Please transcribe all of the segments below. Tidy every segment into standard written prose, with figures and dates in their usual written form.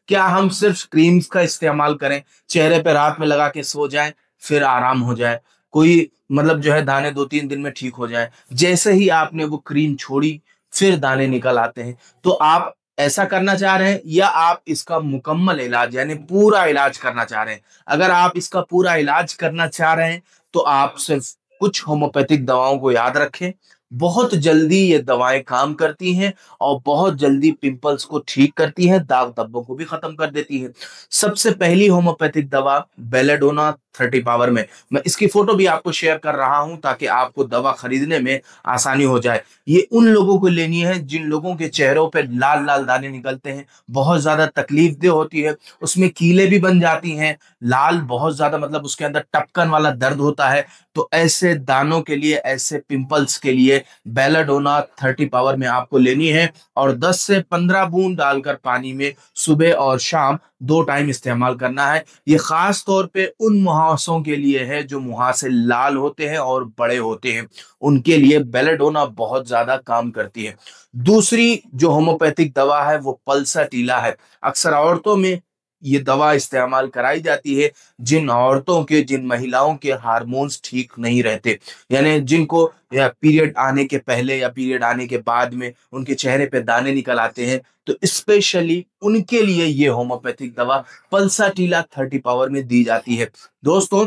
क्या हम सिर्फ क्रीम्स का इस्तेमाल करें, चेहरे पे रात में लगा के सो जाएं, फिर आराम हो जाए, कोई मतलब जो है दाने 2-3 दिन में ठीक हो जाए, जैसे ही आपने वो क्रीम छोड़ी फिर दाने निकल आते हैं। तो आप ऐसा करना चाह रहे हैं या आप इसका मुकम्मल इलाज यानी पूरा इलाज करना चाह रहे हैं? अगर आप इसका पूरा इलाज करना चाह रहे हैं तो आप सिर्फ कुछ होम्योपैथिक दवाओं को याद रखें। बहुत जल्दी ये दवाएं काम करती हैं और बहुत जल्दी पिंपल्स को ठीक करती हैं, दाग धब्बों को भी खत्म कर देती है। सबसे पहली होम्योपैथिक दवा बेलेडोना 30 पावर में, मैं इसकी फोटो भी आपको शेयर कर रहा हूं ताकि आपको दवा खरीदने में आसानी हो जाए। ये उन लोगों को लेनी है जिन लोगों के चेहरों पे लाल लाल दाने निकलते हैं, बहुत ज्यादा तकलीफ दे होती है, उसमें कीले भी बन जाती हैं, लाल बहुत ज्यादा मतलब उसके अंदर टपकन वाला दर्द होता है। तो ऐसे दानों के लिए, ऐसे पिंपल्स के लिए बेलाडोना 30 पावर में आपको लेनी है और 10 से 15 बूंद डालकर पानी में सुबह और शाम 2 टाइम इस्तेमाल करना है। ये खास तौर पे उन मुहासों के लिए है जो मुहासे लाल होते हैं और बड़े होते हैं, उनके लिए बेलाडोना बहुत ज्यादा काम करती है। दूसरी जो होम्योपैथिक दवा है वो पल्साटीला है। अक्सर औरतों में ये दवा इस्तेमाल कराई जाती है जिन औरतों के, जिन महिलाओं के हार्मोन्स ठीक नहीं रहते, यानी जिनको या पीरियड आने के पहले या पीरियड आने के बाद में उनके चेहरे पे दाने निकल आते हैं, तो स्पेशली उनके लिए ये होम्योपैथिक दवा पल्साटीला 30 पावर में दी जाती है। दोस्तों,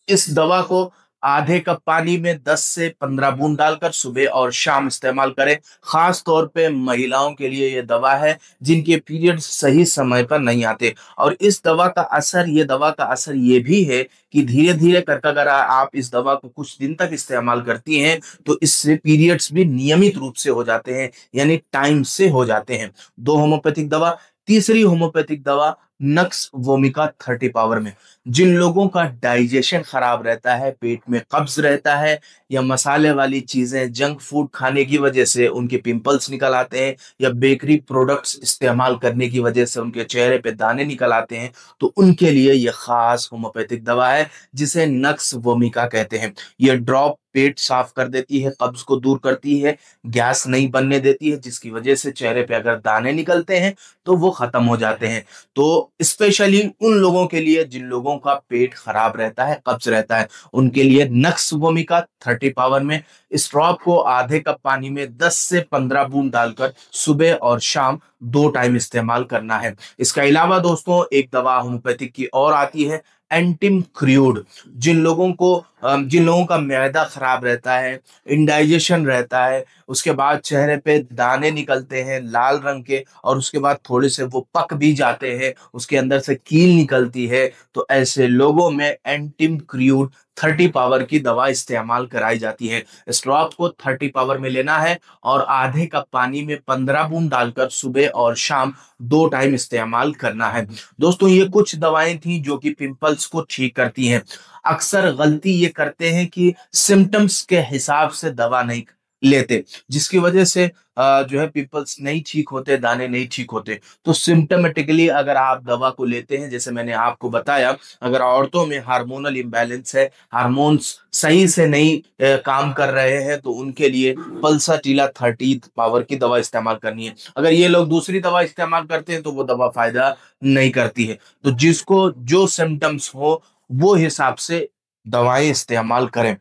इस दवा को आधे कप पानी में 10 से 15 बूंद डालकर सुबह और शाम इस्तेमाल करें। खास तौर पे महिलाओं के लिए ये दवा है जिनके पीरियड सही समय पर नहीं आते। और इस दवा का असर, ये दवा का असर ये भी है कि धीरे धीरे करके अगर आप इस दवा को कुछ दिन तक इस्तेमाल करती हैं तो इससे पीरियड्स भी नियमित रूप से हो जाते हैं, यानी टाइम से हो जाते हैं। दो होम्योपैथिक दवा। तीसरी होम्योपैथिक दवा नक्स वोमिका 30 पावर में, जिन लोगों का डाइजेशन खराब रहता है, पेट में कब्ज रहता है, या मसाले वाली चीजें, जंक फूड खाने की वजह से उनके पिंपल्स निकल आते हैं, या बेकरी प्रोडक्ट्स इस्तेमाल करने की वजह से उनके चेहरे पे दाने निकल आते हैं, तो उनके लिए यह खास होम्योपैथिक दवा है जिसे नक्स वोमिका कहते हैं। यह ड्रॉप पेट साफ कर देती है, कब्ज को दूर करती है, गैस नहीं बनने देती है, जिसकी वजह से चेहरे पे अगर दाने निकलते हैं तो वो खत्म हो जाते हैं। तो स्पेशली उन लोगों के लिए जिन लोगों का पेट खराब रहता है, कब्ज रहता है, उनके लिए नक्स वोमिका 30 पावर में इस ड्रॉप को आधे कप पानी में 10 से 15 बूंद डालकर सुबह और शाम 2 टाइम इस्तेमाल करना है। इसके अलावा दोस्तों एक दवा होम्योपैथिक की और आती है, एंटिम क्रियोड। जिन लोगों का मैदा खराब रहता है, इंडाइजेशन रहता है, उसके बाद चेहरे पे दाने निकलते हैं लाल रंग के और उसके बाद थोड़े से वो पक भी जाते हैं, उसके अंदर से कील निकलती है, तो ऐसे लोगों में एंटिम क्रियोड 30 पावर की दवा इस्तेमाल कराई जाती है। इस ड्रॉप को 30 पावर में लेना है और आधे कप पानी में 15 बूंद डालकर सुबह और शाम 2 टाइम इस्तेमाल करना है। दोस्तों, ये कुछ दवाएं थी जो कि पिंपल्स को ठीक करती हैं। अक्सर गलती ये करते हैं कि सिम्टम्स के हिसाब से दवा नहीं लेते, जिसकी वजह से जो है पिंपल्स नहीं ठीक होते, दाने नहीं ठीक होते। तो सिम्टमेटिकली अगर आप दवा को लेते हैं, जैसे मैंने आपको बताया, अगर औरतों में हार्मोनल इम्बैलेंस है, हार्मोन्स सही से नहीं काम कर रहे हैं, तो उनके लिए पल्साटीला 30 पावर की दवा इस्तेमाल करनी है। अगर ये लोग दूसरी दवा इस्तेमाल करते हैं तो वो दवा फायदा नहीं करती है। तो जिसको जो सिम्टम्स हो वो हिसाब से दवाएं इस्तेमाल करें।